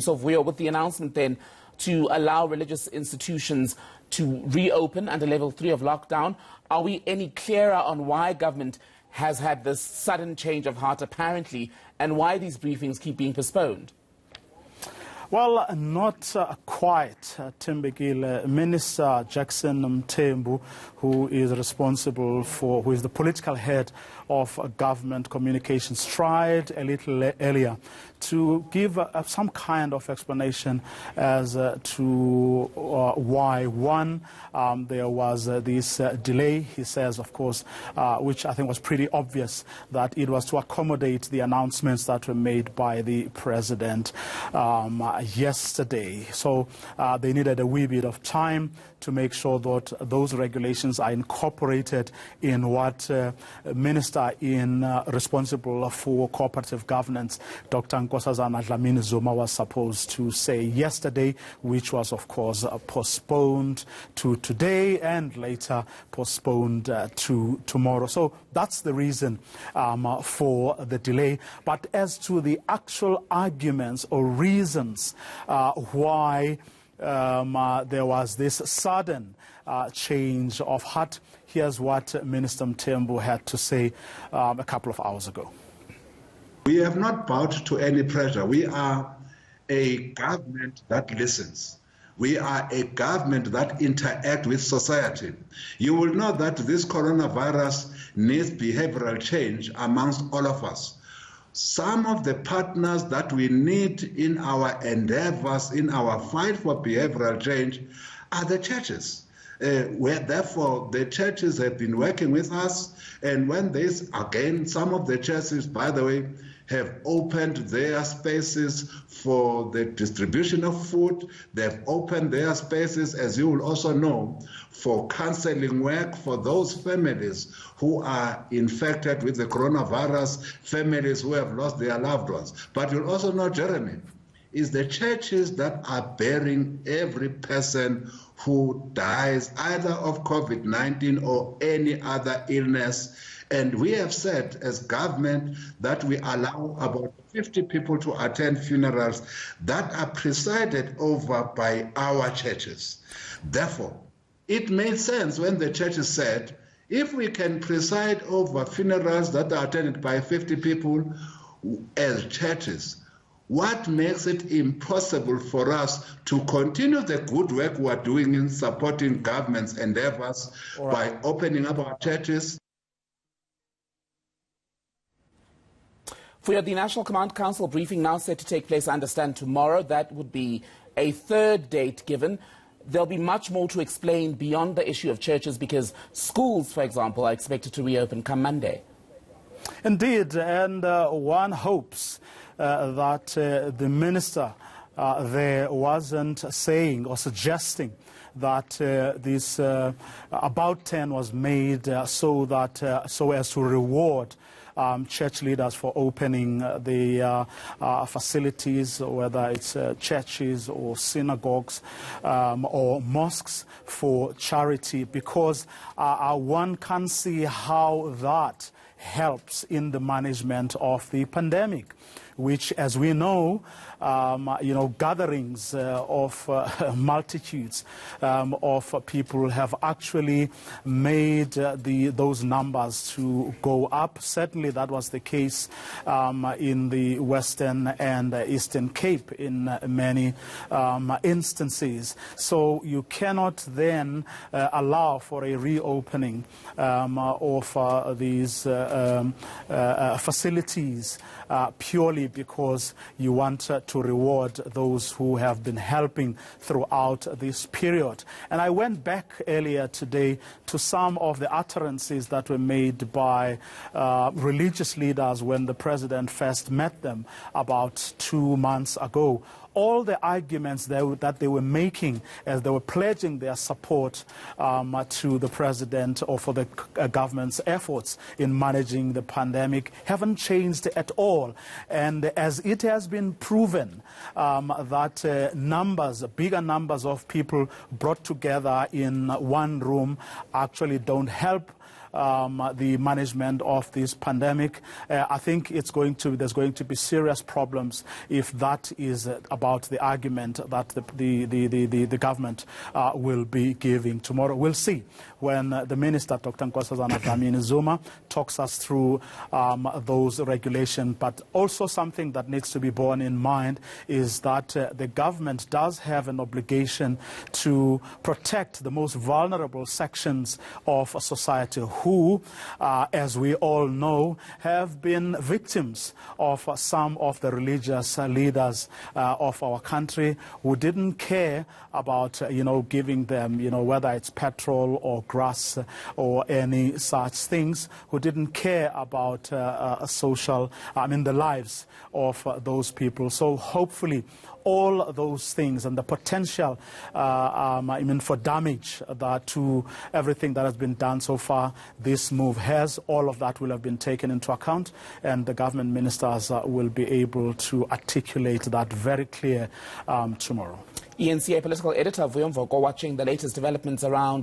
So with the announcement then to allow religious institutions to reopen under level 3 of lockdown, are we any clearer on why government has had this sudden change of heart apparently, and why these briefings keep being postponed? Well, not quite, Timbekile. Minister Jackson Mthembu, who is the political head of government communications, tried a little earlier to give some kind of explanation as to why, one, there was this delay. He says, of course, which I think was pretty obvious, that it was to accommodate the announcements that were made by the president yesterday. So they needed a wee bit of time to make sure that those regulations are incorporated in what Minister responsible for cooperative governance, Dr. Nkosazana Dlamini-Zuma, was supposed to say yesterday, which was, of course, postponed to today and later postponed to tomorrow. So that's the reason for the delay. But as to the actual arguments or reasons why there was this sudden change of heart, here's what Minister Mthembu had to say a couple of hours ago. We have not bowed to any pressure. We are a government that listens. We are a government that interacts with society. You will know that this coronavirus needs behavioral change amongst all of us. Some of the partners that we need in our endeavors, in our fight for behavioral change, are the churches. Therefore, the churches have been working with us, and when this, again, some of the churches, by the way, have opened their spaces for the distribution of food. They've opened their spaces, as you will also know, for counseling work for those families who are infected with the coronavirus, families who have lost their loved ones. But you'll also know, Jeremy, is the churches that are bearing every person who dies either of COVID-19 or any other illness. And we have said as government that we allow about 50 people to attend funerals that are presided over by our churches. Therefore, it made sense when the churches said, if we can preside over funerals that are attended by 50 people as churches, what makes it impossible for us to continue the good work we are doing in supporting government's endeavors by opening up our churches? For the National Command Council briefing now set to take place, I understand, tomorrow. That would be a third date given. There'll be much more to explain beyond the issue of churches, because schools, for example, are expected to reopen come Monday. Indeed, and one hopes that the minister there wasn't saying or suggesting that this about 10 was made so as to reward church leaders for opening the facilities, whether it's churches or synagogues or mosques, for charity, because one can see how that helps in the management of the pandemic, which, as we know, gatherings of multitudes of people have actually made those numbers to go up. Certainly that was the case in the Western and Eastern Cape in many instances. So you cannot then allow for a reopening of these facilities purely because you want to reward those who have been helping throughout this period. And I went back earlier today to some of the utterances that were made by religious leaders when the president first met them about 2 months ago. All the arguments that they were making as they were pledging their support to the president or for the government's efforts in managing the pandemic haven't changed at all. And as it has been proven that bigger numbers of people brought together in one room actually don't help the management of this pandemic. I think there's going to be serious problems if that is about the argument that the government will be giving tomorrow. We'll see when the Minister, Dr. Nkosazana Dlamini-Zuma, talks us through those regulations. But also something that needs to be borne in mind is that the government does have an obligation to protect the most vulnerable sections of society who, as we all know, have been victims of some of the religious leaders of our country who didn't care about, giving them, whether it's petrol or grass or any such things, who didn't care about the lives of those people. So hopefully all those things and the potential for damage to everything that has been done so far, this move has, all of that will have been taken into account, and the government ministers will be able to articulate that very clear tomorrow. ENCA political editor Vuyo Mvoko watching the latest developments around